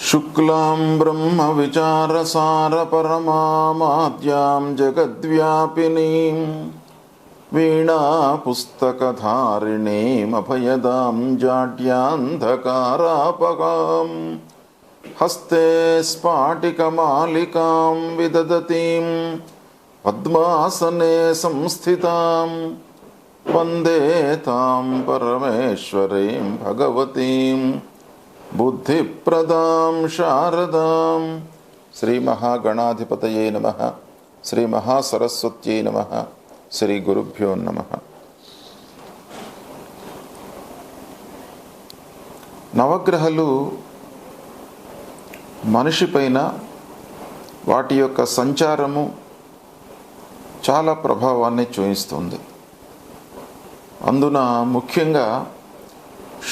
शुक्लां ब्रह्मविचारसारपरमामाद्यां जगद्व्यापिनीं वीणापुस्तकधारिणीमभयदां जाड्यान्धकारापगां हस्ते स्फाटिकमालिकां विदधतीं पद्मासने संस्थितां वन्दे तां परमेश्वरीं भगवतीं बुद्धिप्रदां शारदां। श्री महागणाधिपतये नमः। श्री महासरस्वत्यै नमः। श्री गुरुभ्यो नमः। నవగ్రహాలు మనిషి పైన వాటి యొక్క సంచారము చాలా ప్రభావాన్ని చూపిస్తుంది. అందున ముఖ్యంగా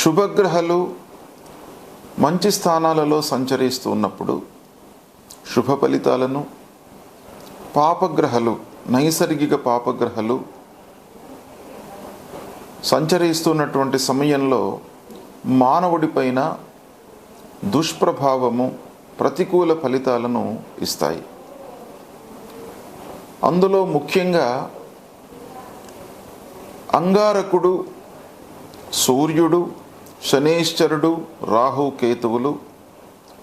శుభగ్రహాలు మంచి స్థానాలలో సంచరిస్తూ ఉన్నప్పుడు శుభ ఫలితాలను, పాపగ్రహాలు నైసర్గిక పాపగ్రహాలు సంచరిస్తున్నటువంటి సమయంలో మానవుడి పైన దుష్ప్రభావము, ప్రతికూల ఫలితాలను ఇస్తాయి. అందులో ముఖ్యంగా అంగారకుడు, సూర్యుడు, శనీశ్వరుడు, రాహు, కేతువులు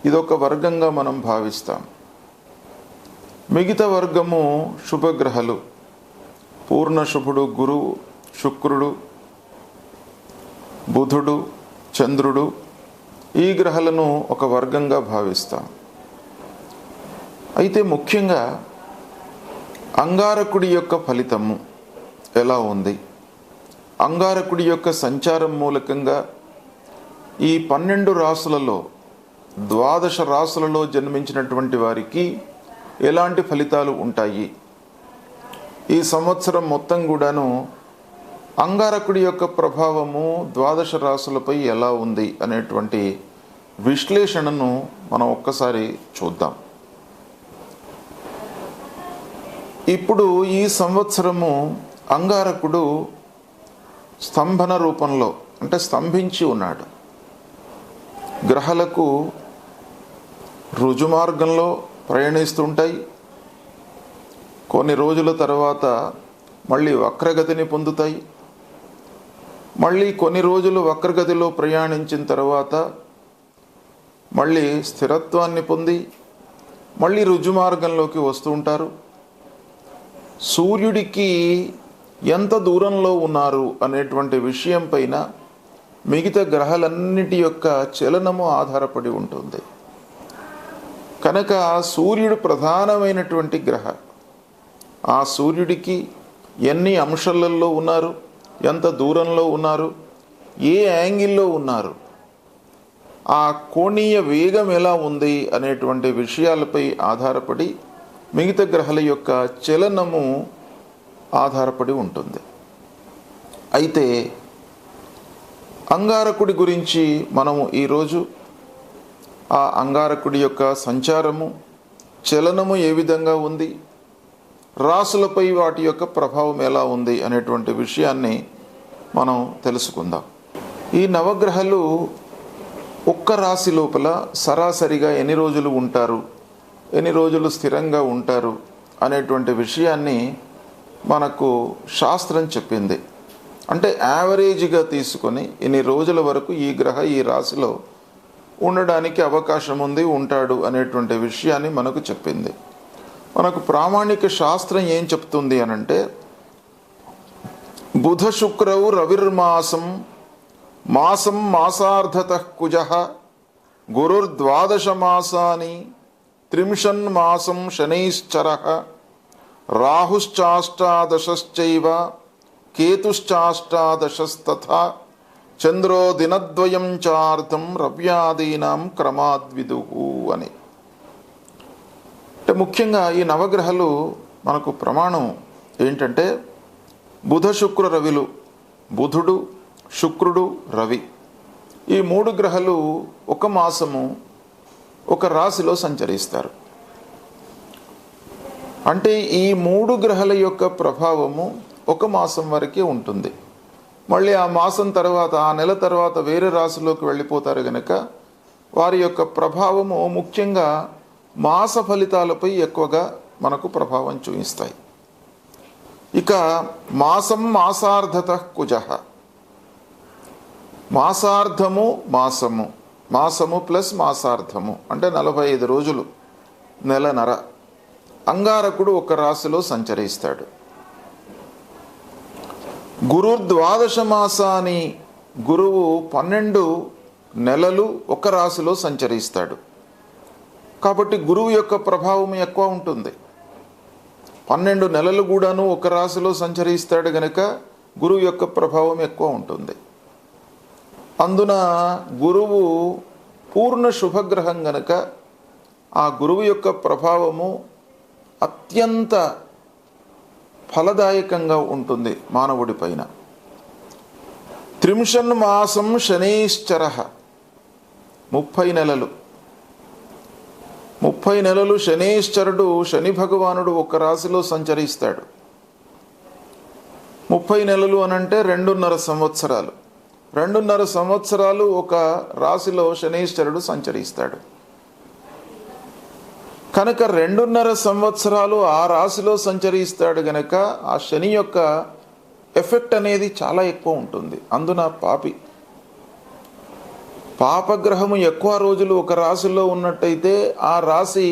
ఇదొక వర్గంగా మనం భావిస్తాం. మిగతా వర్గము శుభగ్రహాలు పూర్ణ శుభుడు, గురువు, శుక్రుడు, బుధుడు, చంద్రుడు ఈ గ్రహాలను ఒక వర్గంగా భావిస్తాం. అయితే ముఖ్యంగా అంగారకుడి యొక్క ఫలితము ఎలా ఉంది, అంగారకుడి యొక్క సంచారం మూలకంగా ఈ 12 రాసులలో 12 రాసులలో జన్మించినటువంటి వారికి ఎలాంటి ఫలితాలు ఉంటాయి, ఈ సంవత్సరం మొత్తం కూడాను అంగారకుడి యొక్క ప్రభావము 12 రాసులపై ఎలా ఉంది అనేటువంటి విశ్లేషణను మనం ఒక్కసారి చూద్దాం. ఇప్పుడు ఈ సంవత్సరము అంగారకుడు స్తంభన రూపంలో అంటే స్తంభించి ఉన్నాడు. గ్రహాలకు రుజుమార్గంలో ప్రయాణిస్తుంటాయి. కొన్ని రోజుల తర్వాత మళ్ళీ వక్రగతిని పొందుతాయి. మళ్ళీ కొన్ని రోజులు వక్రగతిలో ప్రయాణించిన తర్వాత మళ్ళీ స్థిరత్వాన్ని పొంది మళ్ళీ రుజుమార్గంలోకి వస్తూ ఉంటారు. సూర్యుడికి ఎంత దూరంలో ఉన్నారు అనేటువంటి విషయం పైన మిగతా గ్రహాలన్నిటి యొక్క చలనము ఆధారపడి ఉంటుంది. కనుక సూర్యుడు ప్రధానమైనటువంటి గ్రహ. ఆ సూర్యుడికి ఎన్ని అంశాలలో ఉన్నారు, ఎంత దూరంలో ఉన్నారు, ఏ యాంగిల్లో ఉన్నారు, ఆ కోణీయ వేగం ఎలా ఉంది అనేటువంటి విషయాలపై ఆధారపడి మిగతా గ్రహాల యొక్క చలనము ఆధారపడి ఉంటుంది. అయితే అంగారకుడి గురించి మనము ఈరోజు ఆ అంగారకుడి యొక్క సంచారము, చలనము ఏ విధంగా ఉంది, రాసులపై వాటి యొక్క ప్రభావం ఎలా ఉంది అనేటువంటి విషయాన్ని మనం తెలుసుకుందాం. ఈ నవగ్రహాలు ఒక్క రాశి లోపల సరాసరిగా ఎన్ని రోజులు ఉంటారు, ఎన్ని రోజులు స్థిరంగా ఉంటారు అనేటువంటి విషయాన్ని మనకు శాస్త్రం చెప్పింది. అంటే యావరేజ్గా తీసుకొని ఇన్ని రోజుల వరకు ఈ గ్రహ ఈ రాశిలో ఉండడానికి అవకాశం ఉంది, ఉంటాడు అనేటువంటి విషయాన్ని మనకు చెప్పింది. మనకు ప్రామాణిక శాస్త్రం ఏం చెప్తుంది అనంటే, బుధ శుక్రవు రవిర్మాసం మాసం మాసార్ధత కుజ గురుర్ద్వాదశ మాసాని త్రింశన్ మాసం శనైశ్చర రాహుశ్చాష్టాదశశ్చైవ కేతుశ్చాష్టాదశస్తథా చంద్రో దినద్వయం చార్థం రవ్యాదీనాం క్రమాద్విదుహు అని. అంటే ముఖ్యంగా ఈ నవగ్రహాలు మనకు ప్రమాణం ఏంటంటే బుధ శుక్ర రవిలు, బుధుడు, శుక్రుడు, రవి ఈ 3 గ్రహాలు ఒక మాసము ఒక రాశిలో సంచరిస్తారు. అంటే ఈ 3 గ్రహాల యొక్క ప్రభావము ఒక మాసం వరకే ఉంటుంది. మళ్ళీ ఆ మాసం తర్వాత, ఆ నెల తర్వాత వేరే రాశిలోకి వెళ్ళిపోతారు కనుక వారి యొక్క ప్రభావము ముఖ్యంగా మాస ఫలితాలపై ఎక్కువగా మనకు ప్రభావం చూపిస్తాయి. ఇక మాసం మాసార్ధత కుజః, మాసార్ధము మాసము, మాసము ప్లస్ మాసార్ధము అంటే 45 రోజులు, నెలన్నర అంగారకుడు ఒక రాశిలో సంచరిస్తాడు. గురుర్ద్వాదశ మాసాని, గురువు 12 నెలలు ఒక రాశిలో సంచరిస్తాడు. కాబట్టి గురువు యొక్క ప్రభావం ఎక్కువ ఉంటుంది. 12 నెలలు కూడాను ఒక రాశిలో సంచరిస్తాడు గనక గురువు యొక్క ప్రభావం ఎక్కువ ఉంటుంది. అందున గురువు పూర్ణ శుభగ్రహం గనక ఆ గురువు యొక్క ప్రభావము అత్యంత ఫలదాయకంగా ఉంటుంది మానవుడి పైన. 30 మాసం శనైశ్చర, 30 నెలలు, 30 నెలలు శనైశ్చరుడు, శని భగవానుడు ఒక రాశిలో సంచరిస్తాడు. 30 నెలలు అనంటే 2.5 సంవత్సరాలు. 2.5 సంవత్సరాలు ఒక రాశిలో శనైశ్చరుడు సంచరిస్తాడు కనుక 2.5 సంవత్సరాలు ఆ రాశిలో సంచరిస్తాడు గనక ఆ శని యొక్క ఎఫెక్ట్ అనేది చాలా ఎక్కువ ఉంటుంది. అందున పాపగ్రహము ఎక్కువ రోజులు ఒక రాశిలో ఉన్నట్టయితే ఆ రాశి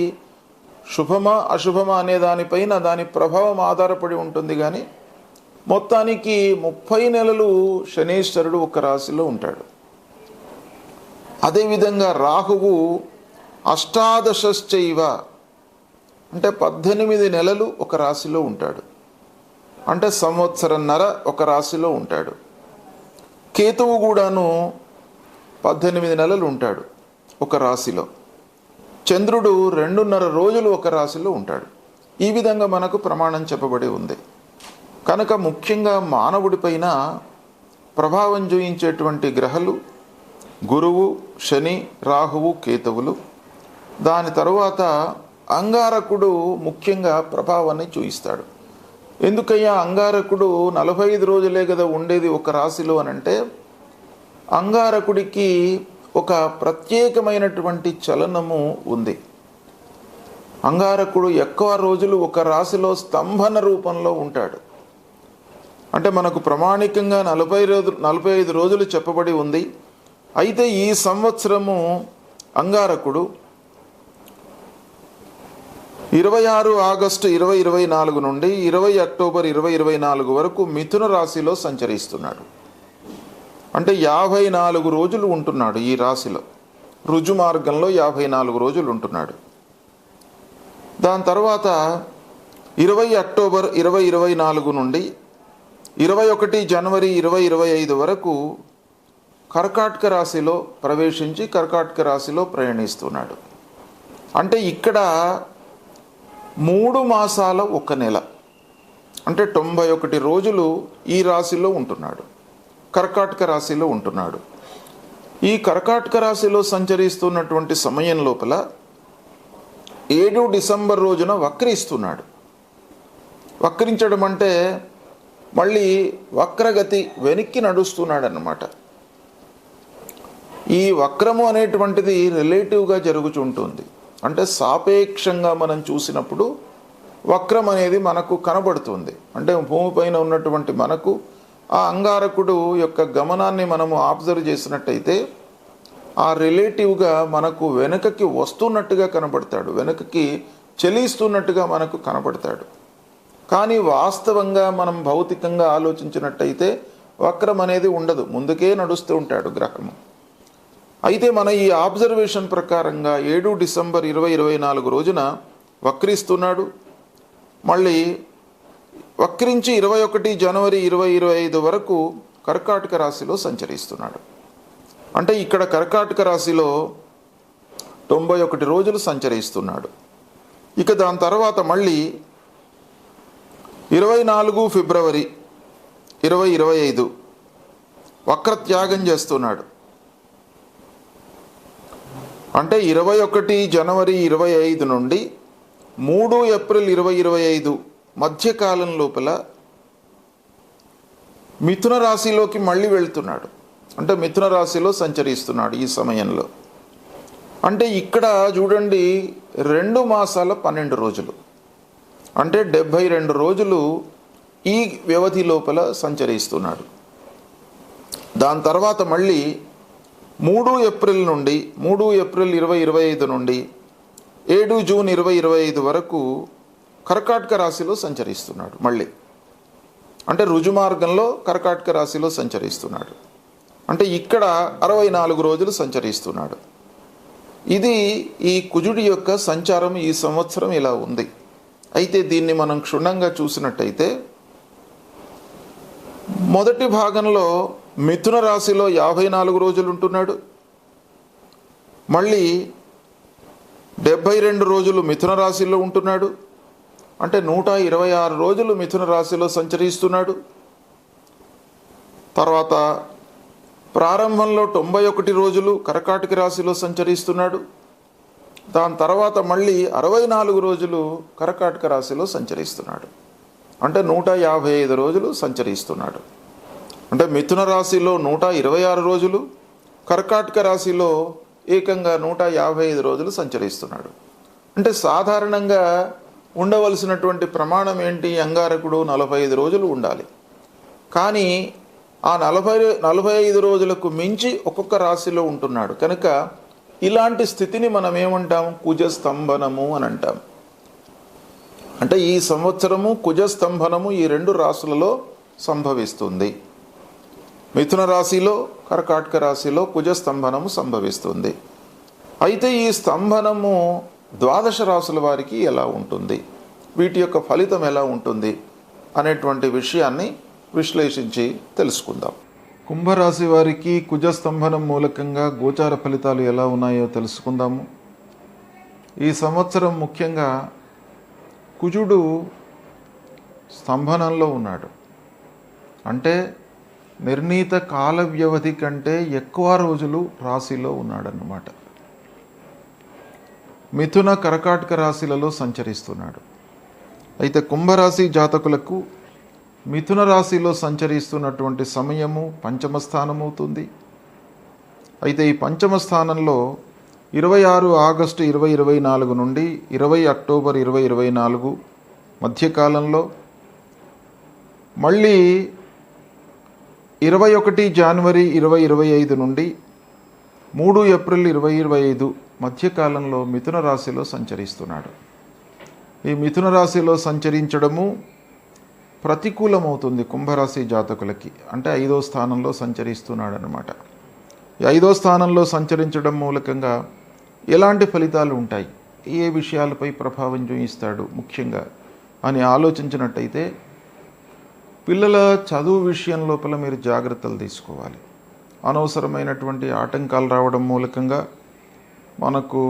శుభమా అశుభమా అనే దానిపైన దాని ప్రభావం ఆధారపడి ఉంటుంది. కానీ మొత్తానికి 30 నెలలు శనీశ్వరుడు ఒక రాశిలో ఉంటాడు. అదేవిధంగా రాహువు అష్టాదశశ్చైవ అంటే 18 నెలలు ఒక రాశిలో ఉంటాడు, అంటే సంవత్సరన్నర ఒక రాశిలో ఉంటాడు. కేతువు కూడాను 18 నెలలు ఉంటాడు ఒక రాశిలో. చంద్రుడు 2.5 రోజులు ఒక రాశిలో ఉంటాడు. ఈ విధంగా మనకు ప్రమాణం చెప్పబడి ఉంది. కనుక ముఖ్యంగా మానవుడి పైన ప్రభావం చూయించేటువంటి గ్రహాలు గురువు, శని, రాహువు, కేతువులు. దాని తరువాత అంగారకుడు ముఖ్యంగా ప్రభావాన్ని చూయిస్తాడు. ఎందుకయ్యా అంగారకుడు 45 రోజులే కదా ఉండేది ఒక రాశిలో అనంటే, అంగారకుడికి ఒక ప్రత్యేకమైనటువంటి చలనము ఉంది. అంగారకుడు ఎక్కువ రోజులు ఒక రాశిలో స్తంభన రూపంలో ఉంటాడు. అంటే మనకు ప్రామాణికంగా 45 రోజులు చెప్పబడి ఉంది. అయితే ఈ సంవత్సరము అంగారకుడు 26 ఆగస్టు 2024 నుండి 20 అక్టోబర్ 2024 వరకు మిథున రాశిలో సంచరిస్తున్నాడు. అంటే 54 రోజులు ఉంటున్నాడు ఈ రాశిలో. రుజు మార్గంలో 54 రోజులు ఉంటున్నాడు. దాని తర్వాత 20 అక్టోబర్ 2024 నుండి 21 జనవరి 2025 వరకు కర్కాటక రాశిలో ప్రవేశించి కర్కాటక రాశిలో ప్రయాణిస్తున్నాడు. అంటే ఇక్కడ 3 మాసాల 1 నెల అంటే 91 రోజులు ఈ రాశిలో ఉంటున్నాడు, కర్కాటక రాశిలో ఉంటున్నాడు. ఈ కర్కాటక రాశిలో సంచరిస్తున్నటువంటి సమయం లోపల 7 డిసెంబర్ రోజున వక్రిస్తున్నాడు. వక్రించడం అంటే మళ్ళీ వక్రగతి వెనక్కి నడుస్తున్నాడు అన్నమాట. ఈ వక్రము అనేటువంటిది రిలేటివ్గా జరుగుతుంటుంది. అంటే సాపేక్షంగా మనం చూసినప్పుడు వక్రం అనేది మనకు కనబడుతుంది. అంటే భూమిపైన ఉన్నటువంటి మనకు ఆ అంగారకుడు యొక్క గమనాన్ని మనము అబ్జర్వ్ చేసినట్టయితే ఆ రిలేటివ్గా మనకు వెనుకకి వస్తున్నట్టుగా కనబడతాడు, వెనుకకి చెలిస్తున్నట్టుగా మనకు కనబడతాడు. కానీ వాస్తవంగా మనం భౌతికంగా ఆలోచించినట్టయితే వక్రం అనేది ఉండదు, ముందుకే నడుస్తూ ఉంటాడు గ్రహము. అయితే మన ఈ ఆబ్జర్వేషన్ ప్రకారంగా 7 డిసెంబర్ 2024 రోజున వక్రిస్తున్నాడు. మళ్ళీ వక్రించి 21 జనవరి 2025 వరకు కర్కాటక రాశిలో సంచరిస్తున్నాడు. అంటే ఇక్కడ కర్కాటక రాశిలో 91 రోజులు సంచరిస్తున్నాడు. ఇక దాని తర్వాత మళ్ళీ 24 ఫిబ్రవరి 2025 వక్రత్యాగం చేస్తున్నాడు. అంటే 21 జనవరి 2025 నుండి 3 ఏప్రిల్ 2025 మధ్యకాలం లోపల మిథున రాశిలోకి మళ్ళీ వెళ్తున్నాడు. అంటే మిథున రాశిలో సంచరిస్తున్నాడు ఈ సమయంలో. అంటే ఇక్కడ చూడండి 2 మాసాల 12 రోజులు, అంటే 72 రోజులు ఈ వ్యవధి లోపల సంచరిస్తున్నాడు. దాని తర్వాత మళ్ళీ 3 ఏప్రిల్ నుండి 3 ఏప్రిల్ 2025 నుండి 7 జూన్ 2025 వరకు కర్కాటక రాశిలో సంచరిస్తున్నాడు. మళ్ళీ అంటే రుజుమార్గంలో కర్కాటక రాశిలో సంచరిస్తున్నాడు. అంటే ఇక్కడ 64 రోజులు సంచరిస్తున్నాడు. ఇది ఈ కుజుడి యొక్క సంచారం ఈ సంవత్సరం ఇలా ఉంది. అయితే దీన్ని మనం క్షుణ్ణంగా చూసినట్టయితే మొదటి భాగంలో మిథున రాశిలో 54 రోజులు ఉంటున్నాడు. మళ్ళీ 72 రోజులు మిథున రాశిలో ఉంటున్నాడు. అంటే 126 రోజులు మిథున రాశిలో సంచరిస్తున్నాడు. తర్వాత ప్రారంభంలో 91 రోజులు కర్కాటక రాశిలో సంచరిస్తున్నాడు. దాని తర్వాత మళ్ళీ 64 రోజులు కర్కాటక రాశిలో సంచరిస్తున్నాడు. అంటే 155 రోజులు సంచరిస్తున్నాడు. అంటే మిథున రాశిలో 126 రోజులు, కర్కాటక రాశిలో ఏకంగా 155 రోజులు సంచరిస్తున్నాడు. అంటే సాధారణంగా ఉండవలసినటువంటి ప్రమాణం ఏంటి? అంగారకుడు 45 రోజులు ఉండాలి. కానీ ఆ 45 రోజులకు మించి ఒక్కొక్క రాశిలో ఉంటున్నాడు కనుక ఇలాంటి స్థితిని మనం ఏమంటాం? కుజస్తంభనము అని అంటాం. అంటే ఈ సంవత్సరము కుజస్తంభనము ఈ 2 రాశులలో సంభవిస్తుంది. మిథున రాశిలో, కర్కాటక రాశిలో కుజస్తంభనము సంభవిస్తుంది. అయితే ఈ స్తంభనము 12 రాశుల వారికి ఎలా ఉంటుంది, వీటి యొక్క ఫలితం ఎలా ఉంటుంది అనేటువంటి విషయాన్ని విశ్లేషించి తెలుసుకుందాం. కుంభరాశి వారికి కుజస్తంభనం మూలకంగా గోచార ఫలితాలు ఎలా ఉన్నాయో తెలుసుకుందాము. ఈ సంవత్సరం ముఖ్యంగా కుజుడు స్తంభనంలో ఉన్నాడు. అంటే నిర్ణీత కాల వ్యవధి కంటే ఎక్కువ రోజులు రాశిలో ఉన్నాడన్నమాట. మిథున, కర్కాటక రాశిలలో సంచరిస్తున్నాడు. అయితే కుంభరాశి జాతకులకు మిథున రాశిలో సంచరిస్తున్నటువంటి సమయము పంచమ స్థానమవుతుంది. అయితే ఈ పంచమ స్థానంలో 26 ఆగస్టు 2024 నుండి 20 అక్టోబర్ 2024 మధ్యకాలంలో, మళ్ళీ 21 జనవరి 2025 నుండి 3 ఏప్రిల్ 2025 మధ్యకాలంలో మిథున రాశిలో సంచరిస్తున్నాడు. ఈ మిథున రాశిలో సంచరించడము ప్రతికూలమవుతుంది కుంభరాశి జాతకులకి. అంటే 5వ స్థానంలో సంచరిస్తున్నాడు అన్నమాట. ఈ 5వ స్థానంలో సంచరించడం మూలకంగా ఎలాంటి ఫలితాలు ఉంటాయి, ఏ విషయాలపై ప్రభావం చూపిస్తాడు ముఖ్యంగా అని ఆలోచించినట్టయితే పిల్లల చదువు విషయం లోపల మీరు జాగ్రత్తలు తీసుకోవాలి. అనవసరమైనటువంటి ఆటంకాలు రావడం మూలకంగా మనకు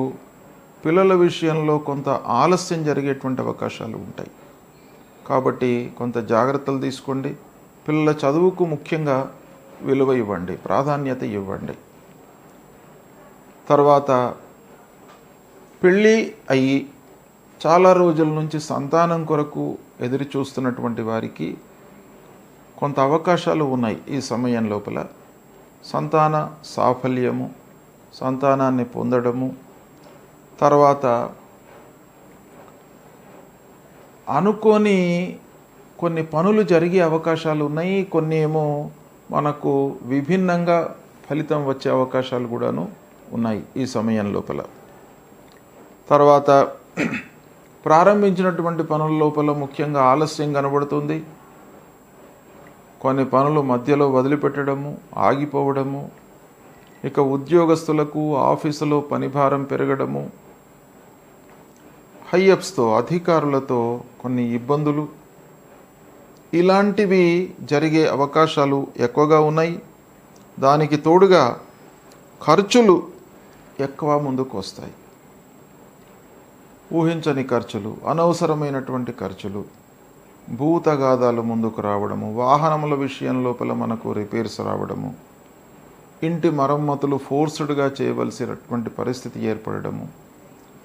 పిల్లల విషయంలో కొంత ఆలస్యం జరిగేటువంటి అవకాశాలు ఉంటాయి. కాబట్టి కొంత జాగ్రత్తలు తీసుకోండి. పిల్లల చదువుకు ముఖ్యంగా విలువ ఇవ్వండి, ప్రాధాన్యత ఇవ్వండి. తర్వాత పెళ్ళి అయ్యి చాలా రోజుల నుంచి సంతానం కొరకు ఎదురు చూస్తున్నటువంటి వారికి కొంత అవకాశాలు ఉన్నాయి. ఈ సమయం లోపల సంతాన సాఫల్యము, సంతానాన్ని పొందడము, తర్వాత అనుకోని కొన్ని పనులు జరిగే అవకాశాలు ఉన్నాయి. కొన్ని ఏమో మనకు విభిన్నంగా ఫలితం వచ్చే అవకాశాలు కూడాను ఉన్నాయి ఈ సమయం లోపల. తర్వాత ప్రారంభించినటువంటి పనుల లోపల ముఖ్యంగా ఆలస్యం కనబడుతుంది. కొన్ని పనులు మధ్యలో వదిలిపెట్టడము, ఆగిపోవడము, ఇక ఉద్యోగస్తులకు ఆఫీసులో పనిభారం పెరగడము, హైఅప్స్తో అధికారులతో కొన్ని ఇబ్బందులు, ఇలాంటివి జరిగే అవకాశాలు ఎక్కువగా ఉన్నాయి. దానికి తోడుగా ఖర్చులు ఎక్కువ ముందుకు వస్తాయి. ఊహించని ఖర్చులు, అనవసరమైనటువంటి ఖర్చులు, భూతగాదాలు ముందుకు రావడము, వాహనముల విషయం లోపల మనకు రిపేర్స్ రావడము, ఇంటి మరమ్మతులు ఫోర్స్డ్గా చేయవలసినటువంటి పరిస్థితి ఏర్పడము,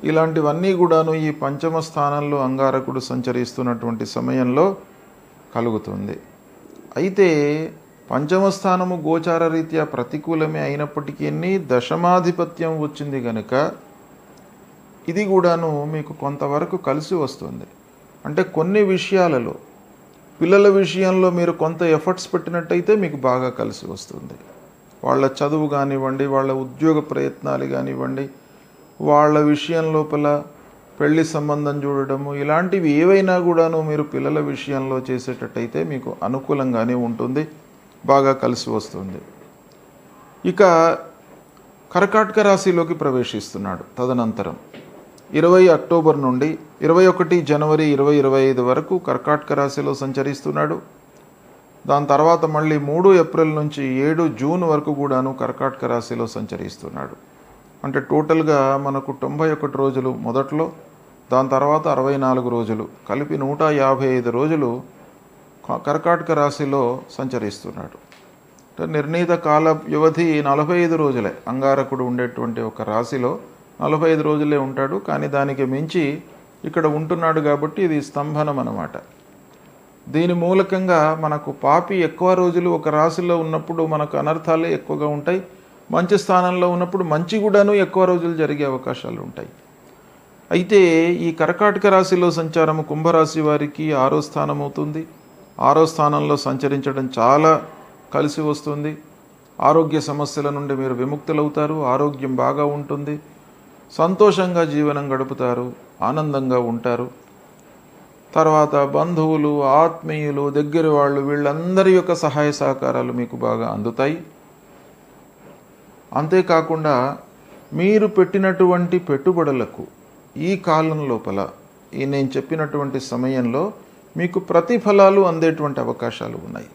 ఇలాంటివన్నీ కూడాను ఈ పంచమ స్థానంలో అంగారకుడు సంచరిస్తున్నటువంటి సమయంలో కలుగుతుంది. అయితే పంచమ స్థానము గోచార రీత్యా ప్రతికూలమే అయినప్పటికీ దశమాధిపత్యం వచ్చింది కనుక ఇది కూడాను మీకు కొంతవరకు కలిసి వస్తుంది. అంటే కొన్ని విషయాలలో పిల్లల విషయంలో మీరు కొంత ఎఫర్ట్స్ పెట్టినట్టయితే మీకు బాగా కలిసి వస్తుంది. వాళ్ళ చదువు కానివ్వండి, వాళ్ళ ఉద్యోగ ప్రయత్నాలు కానివ్వండి, వాళ్ళ విషయం లోపల పెళ్లి సంబంధం చూడడము, ఇలాంటివి ఏవైనా కూడాను మీరు పిల్లల విషయంలో చేసేటట్టయితే మీకు అనుకూలంగానే ఉంటుంది, బాగా కలిసి వస్తుంది. ఇక కర్కాటక రాశిలోకి ప్రవేశిస్తున్నాడు. తదనంతరం 20 అక్టోబర్ నుండి 21 జనవరి 2025 వరకు కర్కాటక రాశిలో సంచరిస్తున్నాడు. దాని తర్వాత మళ్ళీ 3 ఏప్రిల్ నుంచి 7 జూన్ వరకు కూడాను కర్కాటక రాశిలో సంచరిస్తున్నాడు. అంటే టోటల్గా మనకు 91 రోజులు మొదట్లో, దాని తర్వాత 64 రోజులు, కలిపి 155 రోజులు కర్కాటక రాశిలో సంచరిస్తున్నాడు. అంటే నిర్ణీత కాల వ్యవధి 45 రోజులే. అంగారకుడు ఉండేటువంటి ఒక రాశిలో 45 రోజులే ఉంటాడు. కానీ దానికి మించి ఇక్కడ ఉంటున్నాడు కాబట్టి ఇది స్తంభనం అన్నమాట. దీని మూలకంగా మనకు పాపి ఎక్కువ రోజులు ఒక రాశిలో ఉన్నప్పుడు మనకు అనర్థాలే ఎక్కువగా ఉంటాయి. మంచి స్థానంలో ఉన్నప్పుడు మంచి కూడాను ఎక్కువ రోజులు జరిగే అవకాశాలు ఉంటాయి. అయితే ఈ కర్కాటక రాశిలో సంచారము కుంభరాశి వారికి 6వ స్థానం అవుతుంది. 6వ స్థానంలో సంచరించడం చాలా కలిసి వస్తుంది. ఆరోగ్య సమస్యల నుండి మీరు విముక్తులవుతారు. ఆరోగ్యం బాగా ఉంటుంది. సంతోషంగా జీవనం గడుపుతారు, ఆనందంగా ఉంటారు. తర్వాత బంధువులు, ఆత్మీయులు, దగ్గర వాళ్ళు, వీళ్ళందరి యొక్క సహాయ సహకారాలు మీకు బాగా అందుతాయి. అంతేకాకుండా మీరు పెట్టినటువంటి పెట్టుబడులకు ఈ కాలం లోపల, ఈ నేను చెప్పినటువంటి సమయంలో మీకు ప్రతిఫలాలు అందేటువంటి అవకాశాలు ఉన్నాయి.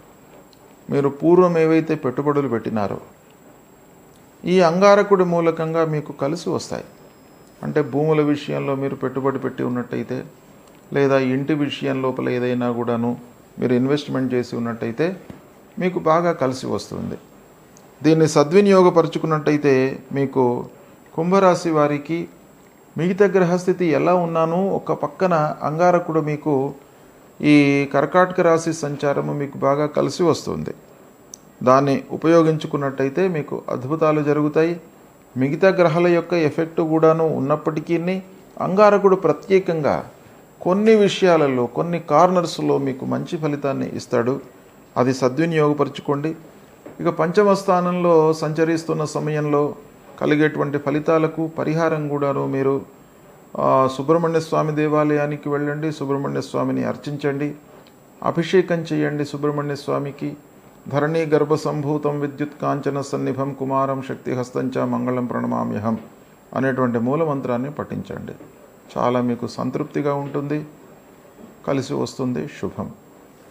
మీరు పూర్వం ఏవైతే పెట్టుబడులు పెట్టినారో ఈ అంగారకుడి మూలకంగా మీకు కలిసి వస్తాయి. అంటే భూముల విషయంలో మీరు పెట్టుబడి పెట్టి ఉన్నట్టయితే, లేదా ఇంటి విషయం లోపల ఏదైనా కూడాను మీరు ఇన్వెస్ట్మెంట్ చేసి ఉన్నట్టయితే మీకు బాగా కలిసి వస్తుంది. దీన్ని సద్వినియోగపరుచుకున్నట్టయితే మీకు కుంభరాశి వారికి మిగతా గ్రహస్థితి ఎలా ఉన్నానో ఒక పక్కన అంగారకుడు మీకు ఈ కర్కాటక రాశి సంచారము మీకు బాగా కలిసి వస్తుంది. దాన్ని ఉపయోగించుకున్నట్టయితే మీకు అద్భుతాలు జరుగుతాయి. మిగతా గ్రహాల యొక్క ఎఫెక్ట్ కూడాను ఉన్నప్పటికీ అంగారకుడు ప్రత్యేకంగా కొన్ని విషయాలలో, కొన్ని కార్నర్స్లో మీకు మంచి ఫలితాన్ని ఇస్తాడు. అది సద్వినియోగపరచుకోండి. ఇక పంచమ స్థానంలో సంచరిస్తున్న సమయంలో కలిగేటువంటి ఫలితాలకు పరిహారం కూడాను మీరు సుబ్రహ్మణ్య స్వామి దేవాలయానికి వెళ్ళండి. సుబ్రహ్మణ్య స్వామిని అర్చించండి, అభిషేకం చేయండి సుబ్రహ్మణ్య స్వామికి. ధరణీ గర్భ సంభూతం విద్యుత్ కాంచన సన్నిభం కుమారం శక్తిహస్తంచ మంగళం ప్రణమామ్యహం అనేటువంటి మూలమంత్రాన్ని పఠించండి. చాలా మీకు సంతృప్తిగా ఉంటుంది, కలిసి వస్తుంది. శుభం.